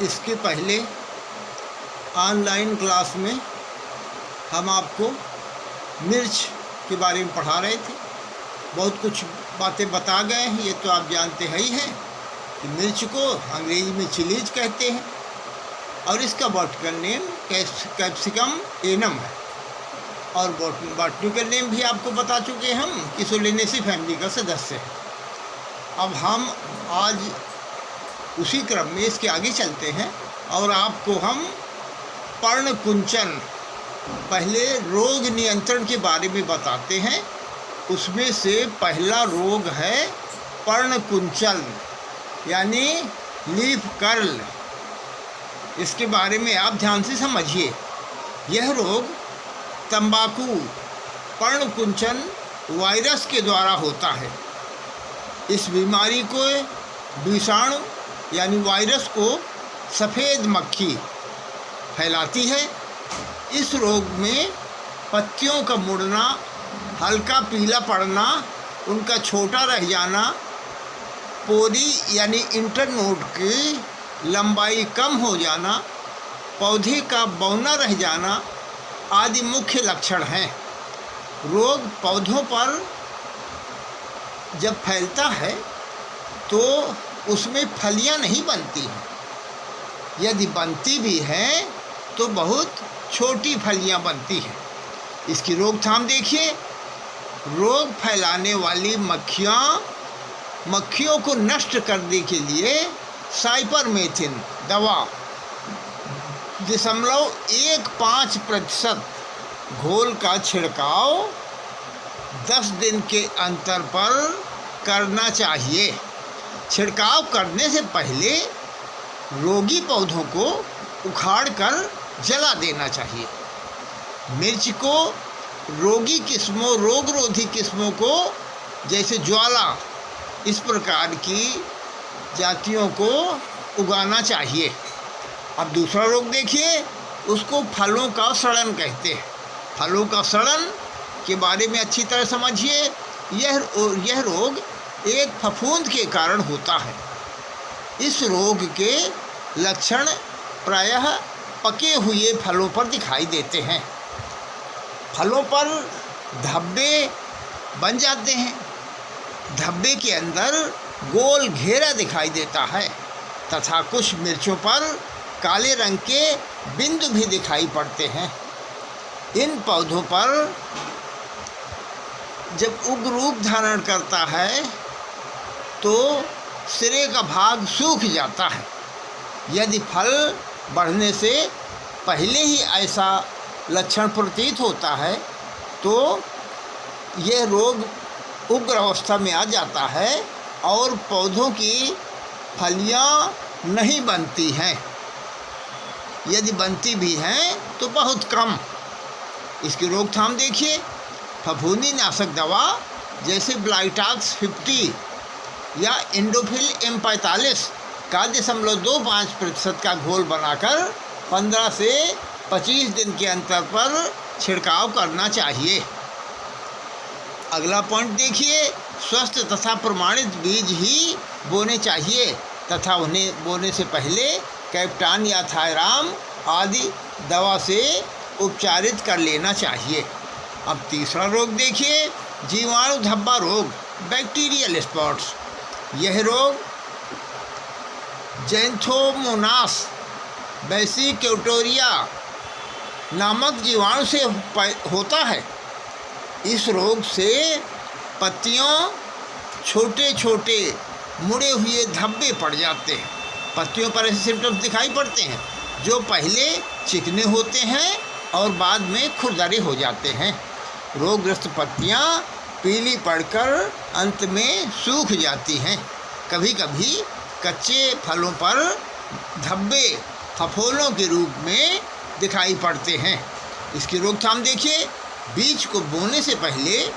इसके पहले online class में हम आपको मिर्च के बारे में पढ़ा रहे थे। बहुत कुछ बातें बता गए हैं, ये तो आप जानते ही हैं कि मिर्च को अंग्रेजी में चिलीज कहते हैं और इसका बॉटनिकल नेम कैप्सिकम एनम है और बॉटनिकल नेम भी आपको बता चुके हम कि सोलेनेसी फैमिली का सदस्य है। अब हम आज उसी क्रम में इसके आगे चलते हैं और आपको हम पर्णकुंचन पहले रोग नियंत्रण के बारे में बताते हैं। उसमें से पहला रोग है पर्णकुंचन यानी लीफ कर्ल। इसके बारे में आप ध्यान से समझिए। यह रोग तंबाकू पर्णकुंचन वायरस के द्वारा होता है। इस बीमारी को विषाणु यानी वायरस को सफ़ेद मक्खी फैलाती है। इस रोग में पत्तियों का मुड़ना, हल्का पीला पड़ना, उनका छोटा रह जाना, पोरी यानी इंटरनोड की लंबाई कम हो जाना, पौधे का बौना रह जाना आदि मुख्य लक्षण हैं। रोग पौधों पर जब फैलता है तो उसमें फलियां नहीं बनती हैं। यदि बनती भी हैं तो बहुत छोटी फलियां बनती हैं। इसकी रोकथाम देखिए। रोग फैलाने वाली मक्खियों को नष्ट करने के लिए साइपरमेथ्रिन दवा 0.15% घोल का छिड़काव 10 दिन के अंतर पर करना चाहिए। छिड़काव करने से पहले रोगी पौधों को उखाड़कर जला देना चाहिए। मिर्च को रोगरोधी किस्मों को जैसे ज्वाला इस प्रकार की जातियों को उगाना चाहिए। अब दूसरा रोग देखिए, उसको फलों का सड़न कहते हैं। फलों का सड़न के बारे में अच्छी तरह समझिए। यह रोग एक फफूंद के कारण होता है। इस रोग के लक्षण प्रायः पके हुए फलों पर दिखाई देते हैं। फलों पर धब्बे बन जाते हैं। धब्बे के अंदर गोल घेरा दिखाई देता है तथा कुछ मिर्चों पर काले रंग के बिंदु भी दिखाई पड़ते हैं। इन पौधों पर जब उग्र रूप धारण करता है तो सिरे का भाग सूख जाता है। यदि फल बढ़ने से पहले ही ऐसा लक्षण प्रतीत होता है तो यह रोग उग्र अवस्था में आ जाता है और पौधों की फलियां नहीं बनती हैं। यदि बनती भी हैं तो बहुत कम। इसकी रोकथाम देखिए। फफूंदी नाशक दवा जैसे ब्लाइटॉक्स 50 या इंडोफिल M45 का 0.25% का घोल बनाकर 15 से 25 दिन के अंतर पर छिड़काव करना चाहिए। अगला पॉइंट देखिए। स्वस्थ तथा प्रमाणित बीज ही बोने चाहिए तथा उन्हें बोने से पहले कैप्टान या थायराम आदि दवा से उपचारित कर लेना चाहिए। अब तीसरा रोग देखिए, जीवाणु धब्बा रोग बैक्टीरियल स्पॉट्स। यह रोग ज़ैंथोमोनास वैसिक्यूटोरिया नामक जीवाणु से होता है। इस रोग से पत्तियों छोटे छोटे मुड़े हुए धब्बे पड़ जाते हैं। पत्तियों पर ऐसे सिम्टम्स दिखाई पड़ते हैं जो पहले चिकने होते हैं और बाद में खुरदरे हो जाते हैं। रोगग्रस्त पत्तियां पीली पड़कर अंत में सूख जाती हैं। कभी कभी कच्चे फलों पर धब्बे फफोलों के रूप में दिखाई पड़ते हैं। इसकी रोकथाम देखिए। बीज को बोने से पहले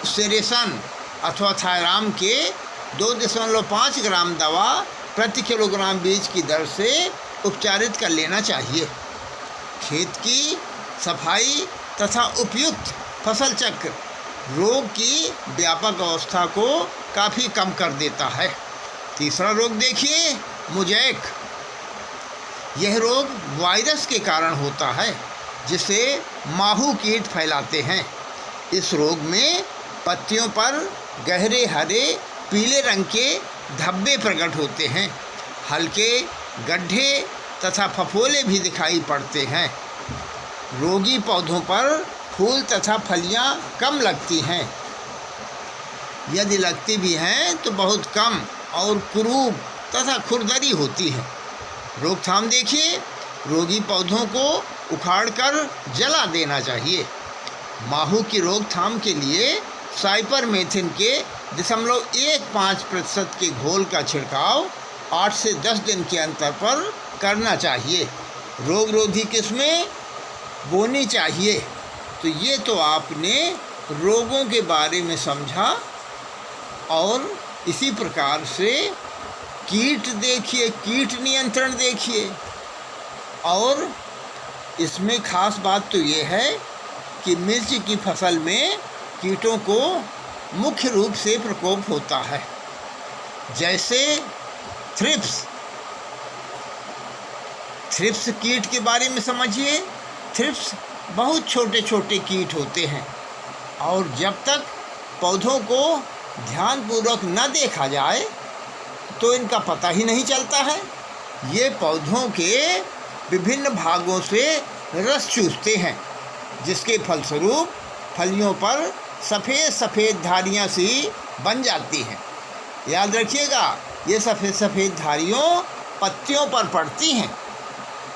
सेरेसन अथवा थायराम के 2.5 ग्राम दवा प्रति किलोग्राम बीज की दर से उपचारित कर लेना चाहिए। खेत की सफाई तथा उपयुक्त फसल चक्र रोग की व्यापक अवस्था को काफ़ी कम कर देता है। तीसरा रोग देखिए, मोज़ेक। यह रोग वायरस के कारण होता है जिसे माहू कीट फैलाते हैं। इस रोग में पत्तियों पर गहरे हरे पीले रंग के धब्बे प्रकट होते हैं। हल्के गड्ढे तथा फफोले भी दिखाई पड़ते हैं। रोगी पौधों पर फूल तथा फलियां कम लगती हैं। यदि लगती भी हैं तो बहुत कम और कुरूप तथा खुरदरी होती है। रोकथाम देखिए, रोगी पौधों को उखाड़कर जला देना चाहिए। माहू की रोकथाम के लिए साइपरमेथ्रिन के 0.15% के घोल का छिड़काव 8 से 10 दिन के अंतर पर करना चाहिए। रोगरोधी किस्में बोनी चाहिए। तो ये तो आपने रोगों के बारे में समझा, और इसी प्रकार से कीट देखिए, कीट नियंत्रण देखिए। और इसमें खास बात तो ये है कि मिर्च की फसल में कीटों को मुख्य रूप से प्रकोप होता है, जैसे थ्रिप्स कीट के बारे में समझिए। थ्रिप्स बहुत छोटे छोटे कीट होते हैं, और जब तक पौधों को ध्यानपूर्वक न देखा जाए तो इनका पता ही नहीं चलता है। ये पौधों के विभिन्न भागों से रस चूसते हैं, जिसके फलस्वरूप फलियों पर सफ़ेद सफ़ेद धारियाँ सी बन जाती हैं। याद रखिएगा, ये सफ़ेद सफ़ेद धारियों पत्तियों पर पड़ती हैं,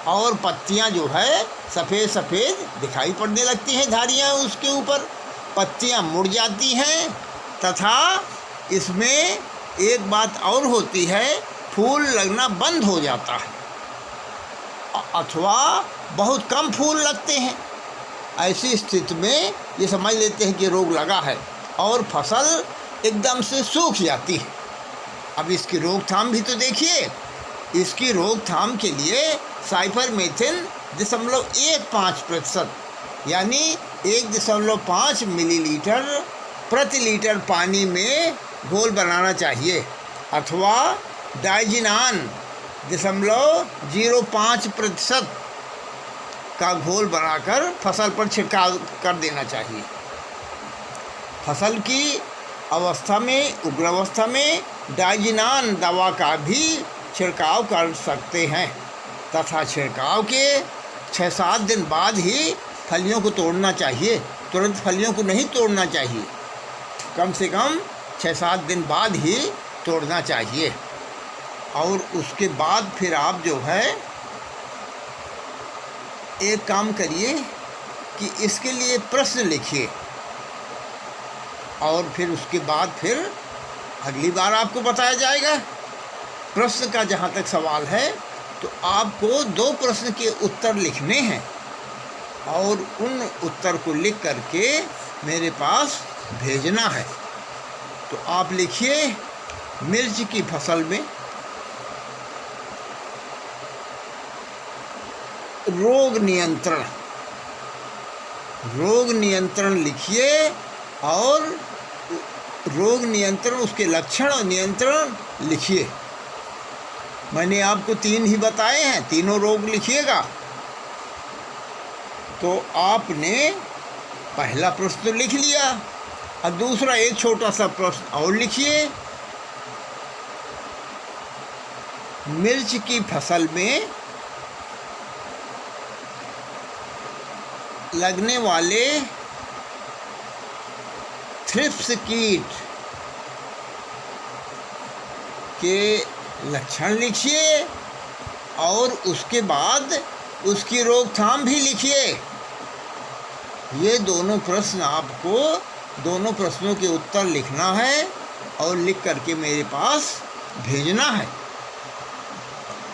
और पत्तियाँ जो है सफ़ेद सफ़ेद दिखाई पड़ने लगती हैं। धारियाँ उसके ऊपर, पत्तियाँ मुड़ जाती हैं। तथा इसमें एक बात और होती है, फूल लगना बंद हो जाता है, अथवा बहुत कम फूल लगते हैं। ऐसी स्थिति में ये समझ लेते हैं कि रोग लगा है, और फसल एकदम से सूख जाती है। अब इसकी रोकथाम भी तो देखिए। इसकी रोकथाम के लिए साइपरमेथ्रिन 0.15% यानी 1.5 मिलीलीटर प्रति लीटर पानी में घोल बनाना चाहिए, अथवा डाइजिनान 0.05% का घोल बनाकर फसल पर छिड़काव कर देना चाहिए। फसल की अवस्था में, उग्र अवस्था में डाइजिनान दवा का भी छिड़काव कर सकते हैं, तथा छिड़काव के 6-7 दिन बाद ही फलियों को तोड़ना चाहिए। तुरंत फलियों को नहीं तोड़ना चाहिए, कम से कम 6-7 दिन बाद ही तोड़ना चाहिए। और उसके बाद फिर आप जो है एक काम करिए कि इसके लिए प्रश्न लिखिए, और फिर उसके बाद फिर अगली बार आपको बताया जाएगा। प्रश्न का जहाँ तक सवाल है, तो आपको 2 प्रश्न के उत्तर लिखने हैं, और उन उत्तर को लिख करके मेरे पास भेजना है। तो आप लिखिए, मिर्च की फसल में रोग नियंत्रण लिखिए, और रोग नियंत्रण, उसके लक्षण और नियंत्रण लिखिए। मैंने आपको 3 ही बताए हैं, तीनों रोग लिखिएगा। तो आपने पहला प्रश्न तो लिख लिया, और दूसरा एक छोटा सा प्रश्न और लिखिए। मिर्च की फसल में लगने वाले थ्रिप्स कीट के लक्षण लिखिए, और उसके बाद उसकी रोकथाम भी लिखिए। ये दोनों प्रश्न आपको, दोनों प्रश्नों के उत्तर लिखना है, और लिख करके मेरे पास भेजना है।